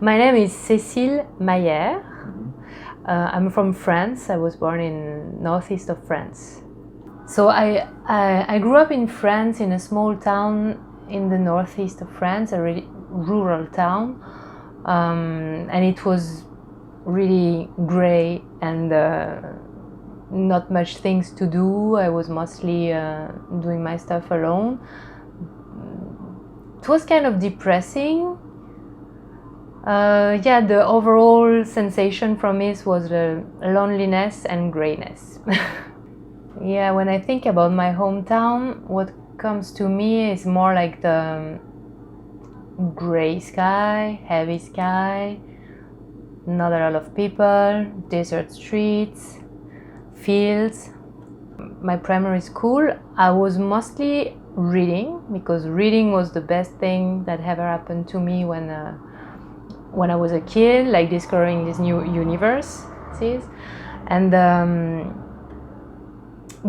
My name is Cécile Meiar. I'm from France. I was born in northeast of France. So I grew up in France in a small town in the northeast of France, a really rural town, and it was really grey and not much things to do. I was mostly doing my stuff alone. It was kind of depressing. The overall sensation from it was loneliness and grayness. Yeah, when I think about my hometown, what comes to me is more like the gray sky, heavy sky, not a lot of people, desert streets, fields. My primary school, I was mostly reading, because reading was the best thing that ever happened to me when I was a kid, like discovering this new universe, and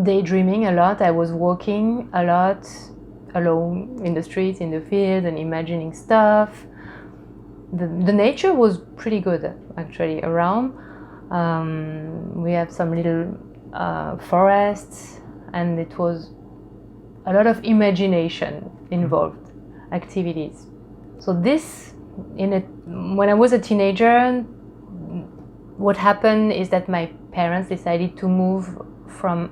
daydreaming a lot. I was walking a lot alone in the streets, in the fields, and imagining stuff. The nature was pretty good actually around. We have some little forests, and it was a lot of imagination involved activities. So when I was a teenager, what happened is that my parents decided to move from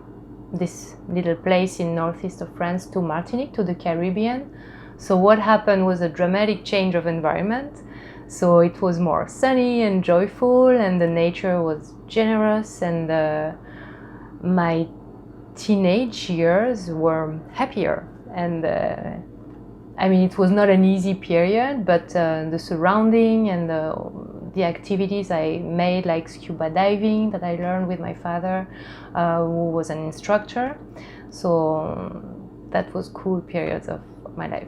this little place in northeast of France to Martinique, to the Caribbean. So what happened was a dramatic change of environment. So it was more sunny and joyful, and the nature was generous, and my teenage years were happier. And it was not an easy period, but the surrounding and the activities I made, like scuba diving that I learned with my father, who was an instructor. So that was cool periods of my life.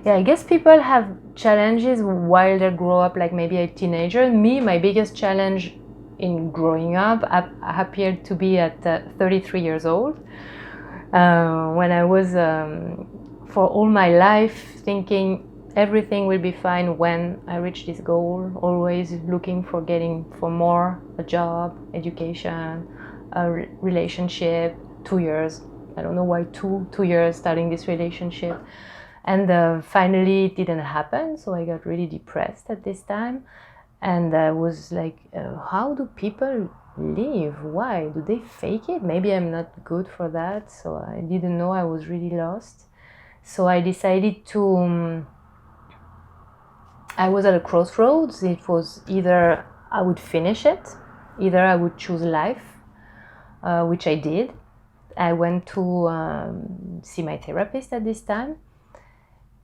Yeah, I guess people have challenges while they grow up, like maybe a teenager. Me, my biggest challenge in growing up appeared to be at 33 years old, when I was for all my life thinking everything will be fine when I reach this goal, always looking for more, a job, education, a relationship, 2 years. I don't know why 2 years starting this relationship. And finally it didn't happen, so I got really depressed at this time. And I was like, how do people live? Why? Do they fake it? Maybe I'm not good for that. So I didn't know, I was really lost. So I decided to, I was at a crossroads. It was either I would finish it, either I would choose life, which I did. I went to see my therapist at this time,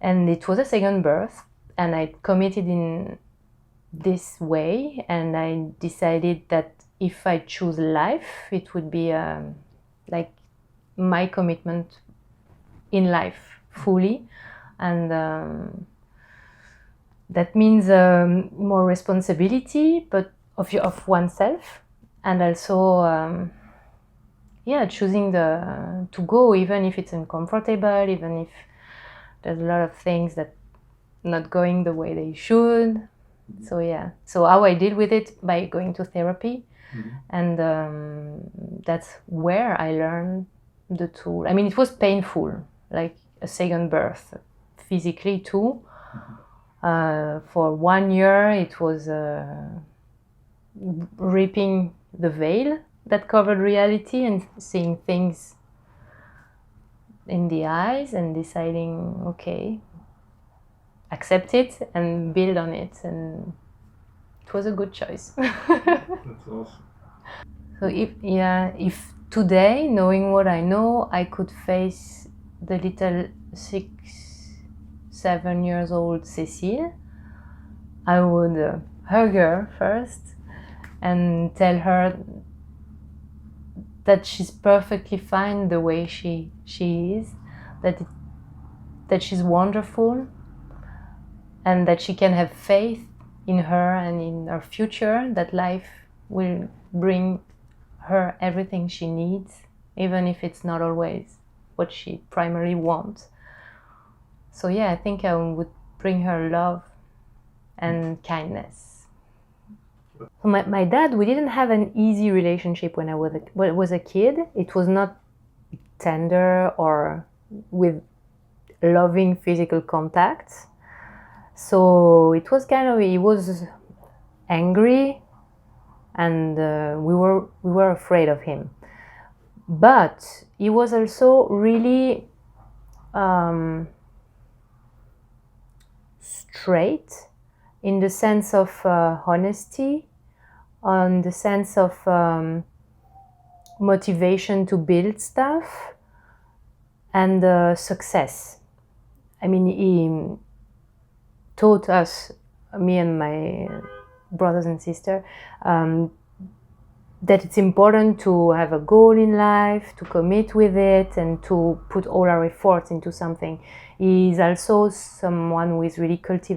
and it was a second birth, and I committed in this way, and I decided that if I choose life, it would be like my commitment in life fully, and that means more responsibility, but of oneself, and also choosing to go, even if it's uncomfortable, even if there's a lot of things that not going the way they should. So how I deal with it, by going to therapy. And that's where I learned the tool. It was painful, like a second birth, physically too. For 1 year it was ripping the veil that covered reality and seeing things in the eyes and deciding, okay, accept it and build on it, and it was a good choice. That's awesome. So if today, knowing what I know, I could face the little 6-7 years old Cécile, I would hug her first and tell her that she's perfectly fine the way she is, that she's wonderful, and that she can have faith in her and in her future, that life will bring her everything she needs, even if it's not always what she primarily wants. So I think I would bring her love and kindness. So my dad, we didn't have an easy relationship when I was a kid. It was not tender or with loving physical contact. So it was he was angry, and we were afraid of him. But he was also really straight in the sense of honesty, on the sense of motivation to build stuff, and success. I mean, he taught us, me and my brothers and sisters, that it's important to have a goal in life, to commit with it, and to put all our efforts into something. He's also someone who is really cultured,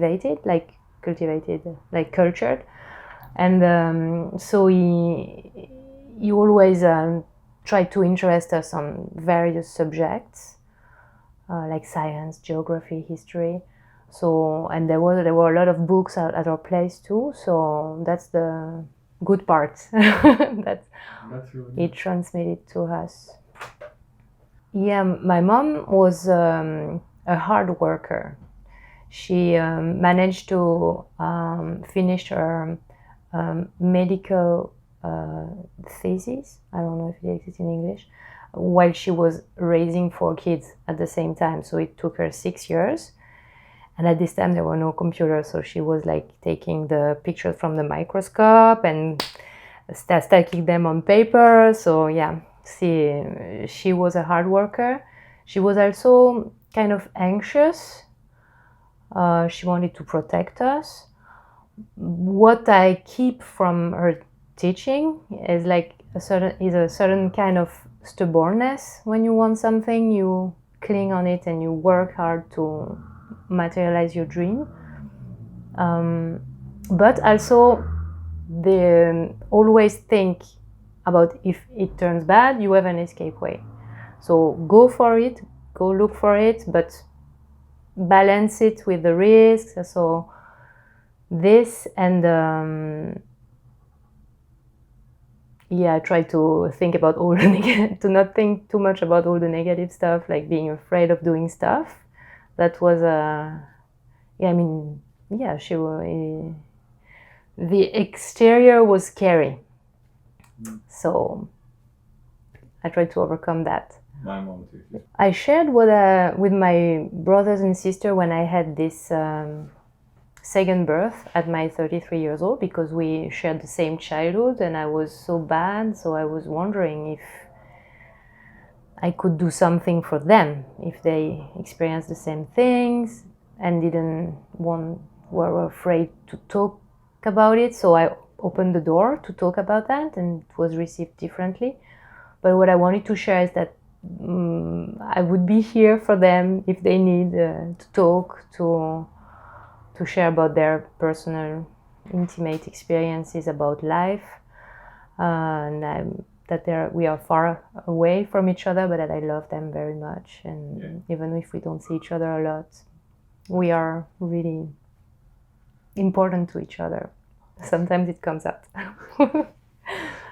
and so he always tried to interest us on various subjects, like science, geography, history. So, and there were a lot of books at our place too. So that's the good part that he transmitted to us. Yeah, my mom was a hard worker. She managed to finish her medical thesis. I don't know if it exists in English. While she was raising 4 kids at the same time, so it took her 6 years. And at this time there were no computers, so she was like taking the pictures from the microscope and stacking them on paper. So yeah, she was a hard worker. She was also kind of anxious. She wanted to protect us. What I keep from her teaching is like a certain kind of stubbornness. When you want something, you cling on it and you work hard to materialize your dream. But also they always think about, if it turns bad, you have an escape way. So go for it, go look for it, but balance it with the risks. So this, and I try to think about all the to not think too much about all the negative stuff, like being afraid of doing stuff. That was she was. The exterior was scary, so I tried to overcome that. My mom too. I shared with my brothers and sister when I had this second birth at my 33 years old, because we shared the same childhood and I was so bad, so I was wondering if I could do something for them, if they experienced the same things and were afraid to talk about it. So I opened the door to talk about that, and it was received differently. But what I wanted to share is that I would be here for them if they need to talk, to share about their personal, intimate experiences about life, and we are far away from each other, but that I love them very much. And even if we don't see each other a lot, we are really important to each other. Sometimes it comes out.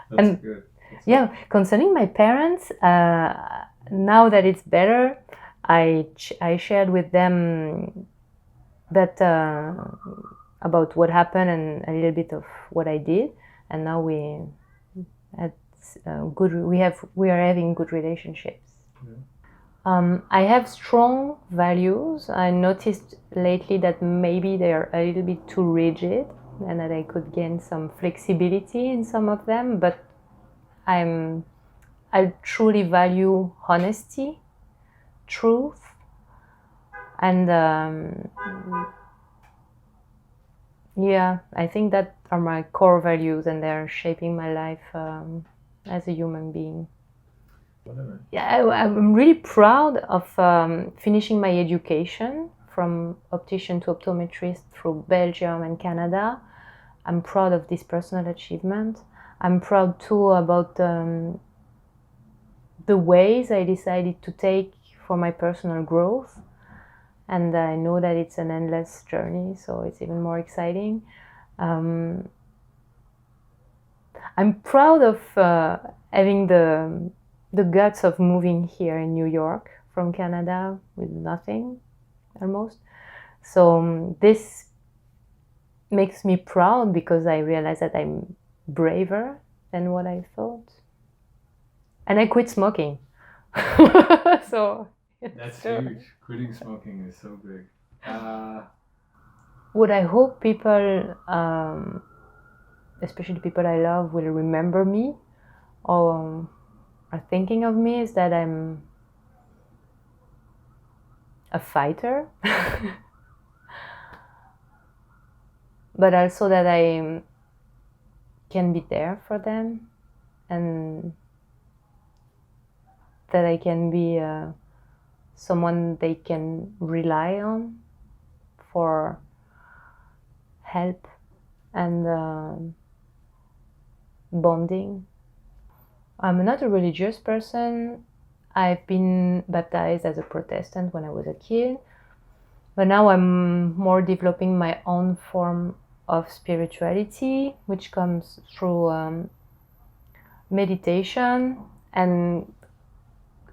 That's good. Yeah, concerning my parents, now that it's better, I shared with them that about what happened and a little bit of what I did, and now we are having good relationships. Yeah. I have strong values. I noticed lately that maybe they are a little bit too rigid, and that I could gain some flexibility in some of them, but I truly value honesty, truth, and I think that are my core values, and they're shaping my life as a human being. Whatever. Yeah, I'm really proud of finishing my education from optician to optometrist through Belgium and Canada. I'm proud of this personal achievement. I'm proud too about the ways I decided to take for my personal growth, and I know that it's an endless journey, so it's even more exciting. I'm proud of having the guts of moving here in New York from Canada with nothing, almost. So this makes me proud because I realize that I'm braver than what I thought. And I quit smoking. So That's huge. Quitting smoking is so big. What I hope people, especially the people I love, will remember me or are thinking of me is that I'm a fighter, but also that I can be there for them, and that I can be someone they can rely on for help and bonding. I'm not a religious person. I've been baptized as a Protestant when I was a kid, but now I'm more developing my own form of spirituality, which comes through meditation and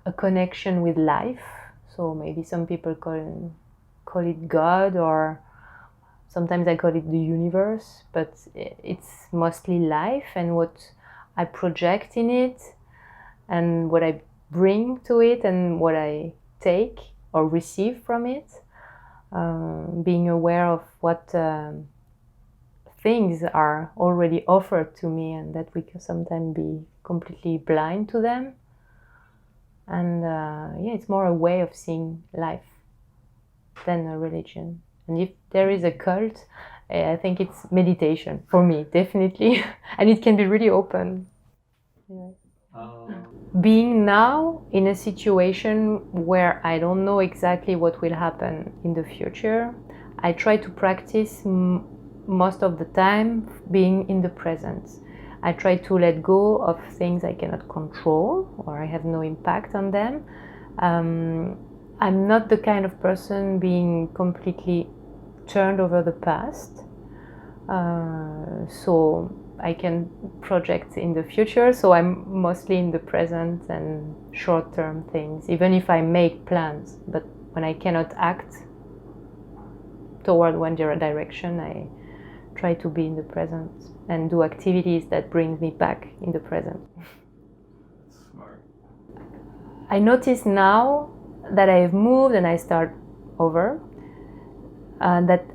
a connection with life. So maybe some people call it God, or sometimes I call it the universe, but it's mostly life and what I project in it and what I bring to it and what I take or receive from it. Being aware of what things are already offered to me and that we can sometimes be completely blind to them. And it's more a way of seeing life than a religion. And if there is a cult, I think it's meditation for me, definitely. And it can be really open. Yeah. Being now in a situation where I don't know exactly what will happen in the future, I try to practice most of the time being in the present. I try to let go of things I cannot control or I have no impact on them. I'm not the kind of person being completely turned over the past. So I can project in the future, so I'm mostly in the present and short-term things, even if I make plans. But when I cannot act toward one direction, I try to be in the present and do activities that bring me back in the present. Smart. I notice now that I've moved and I start over, that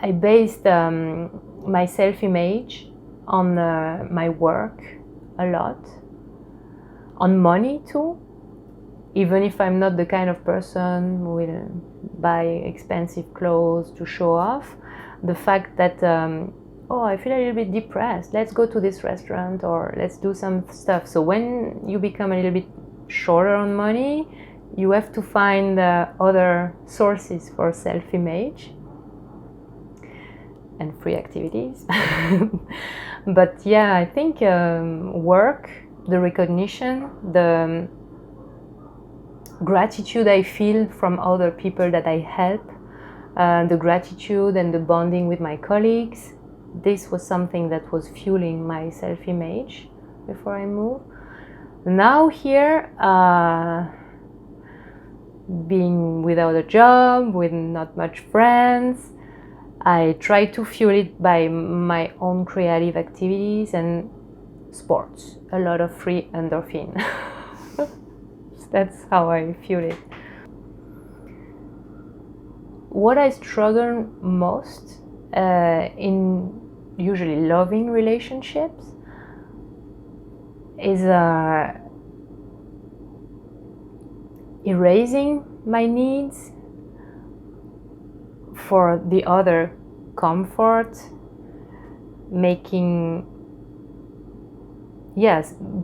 I based my self-image on my work a lot, on money too. Even if I'm not the kind of person who will buy expensive clothes to show off, the fact that I feel a little bit depressed, let's go to this restaurant or let's do some stuff. So when you become a little bit shorter on money, you have to find other sources for self-image and free activities. But yeah, I think work, the recognition, the gratitude I feel from other people that I help, the gratitude and the bonding with my colleagues, this was something that was fueling my self-image before I moved. Now here, being without a job, with not much friends, I try to fuel it by my own creative activities and sports. A lot of free endorphin. That's how I fuel it. What I struggle most in usually loving relationships is erasing my needs for the other comfort,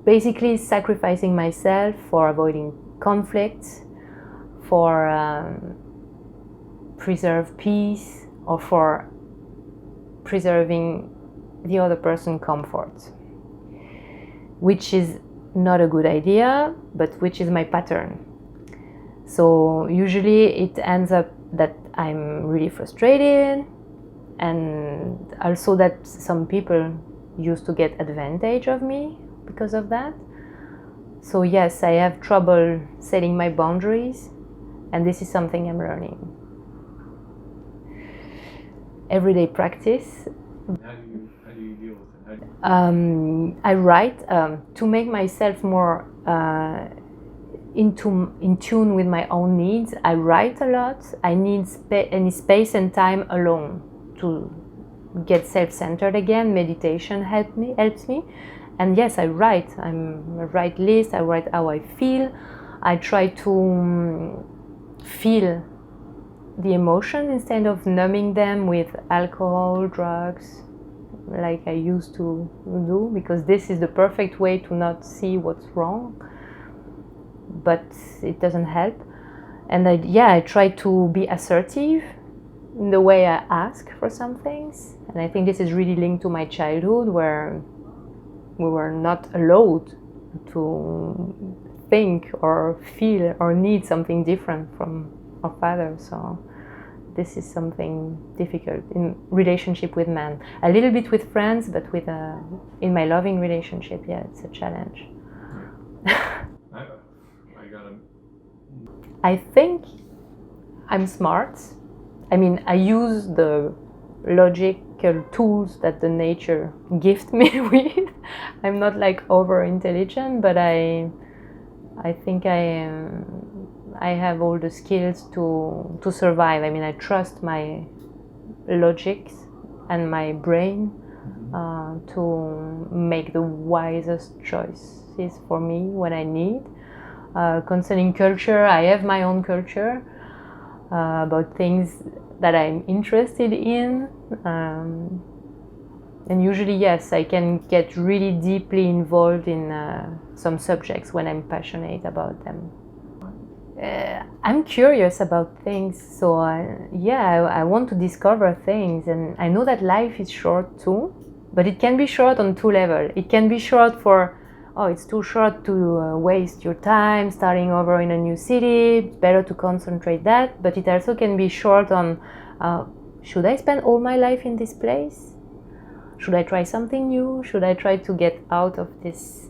basically sacrificing myself for avoiding conflicts, for preserve peace, or for preserving the other person's comfort, which is not a good idea, but which is my pattern. So usually it ends up that I'm really frustrated, and also that some people used to get advantage of me because of that. So yes, I have trouble setting my boundaries, and this is something I'm learning. Everyday practice. How do you deal with it? I write to make myself more in tune with my own needs. I write a lot. I need any space and time alone to get self-centered again. Meditation helps me. And yes, I write. I write lists. I write how I feel. I try to feel the emotion instead of numbing them with alcohol, drugs, like I used to do, because this is the perfect way to not see what's wrong, but it doesn't help. And I try to be assertive in the way I ask for some things, and I think this is really linked to my childhood, where we were not allowed to think or feel or need something different from our father. So this is something difficult in relationship with men. A little bit with friends, but with in my loving relationship, yeah, it's a challenge. I think I'm smart. I mean, I use the logical tools that the nature gifted me with. I'm not like over intelligent, but I think I have all the skills to survive. I mean, I trust my logics and my brain to make the wisest choices for me when I need. Concerning culture, I have my own culture about things that I'm interested in. And usually, yes, I can get really deeply involved in some subjects when I'm passionate about them. I'm curious about things, so I want to discover things, and I know that life is short too, but it can be short on two levels. It can be short for, it's too short to waste your time starting over in a new city, it's better to concentrate that, but it also can be short on, should I spend all my life in this place? Should I try something new? Should I try to get out of this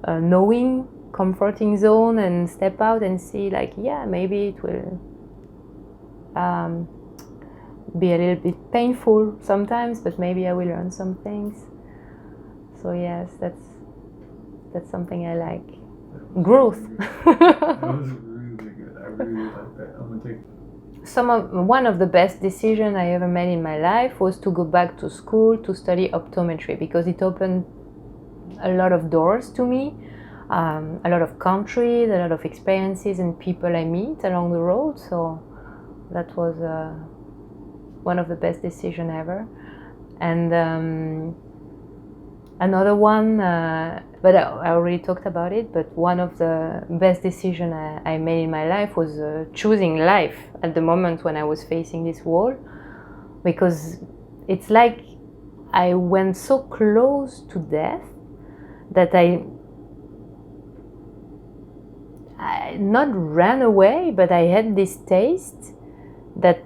knowing, comforting zone and step out and see, like, yeah, maybe it will be a little bit painful sometimes, but maybe I will learn some things. So yes, that's something I like. Growth. That was really good. I really like that. I'm gonna take. One of the best decisions I ever made in my life was to go back to school to study optometry, because it opened a lot of doors to me, a lot of countries, a lot of experiences and people I meet along the road. So that was one of the best decisions ever. And another one, but I already talked about it, but one of the best decisions I made in my life was choosing life at the moment when I was facing this wall, because it's like I went so close to death that I not ran away, but I had this taste that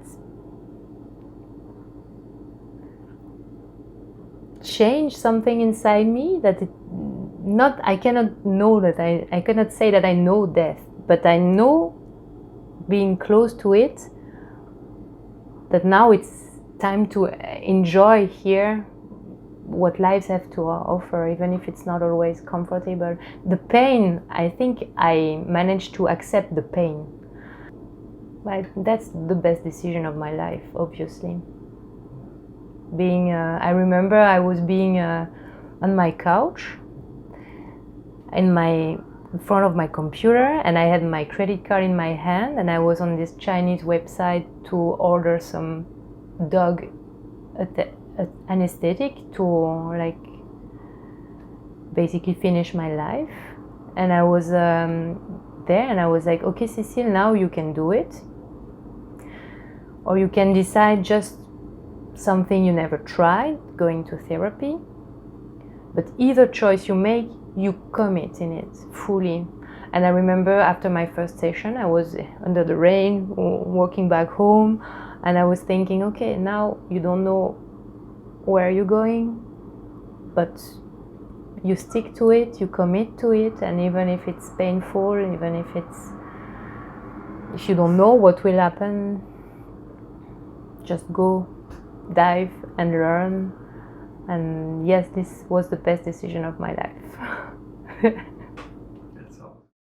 changed something inside me, that I cannot know that I cannot say that I know death, but I know, being close to it, that now it's time to enjoy here what lives have to offer, even if it's not always comfortable. The pain, I think I managed to accept the pain. But that's the best decision of my life, obviously. I remember I was being on my couch in front of my computer, and I had my credit card in my hand, and I was on this Chinese website to order some dog anesthetic to, like, basically finish my life. And I was there, and I was like, okay, Cécile, now you can do it, or you can decide just something you never tried, going to therapy. But either choice you make, you commit in it fully. And I remember after my first session, I was under the rain, walking back home, and I was thinking, okay, now you don't know where you're going, but you stick to it, you commit to it, and even if it's painful, even if you don't know what will happen, just go, dive and learn. And yes, this was the best decision of my life.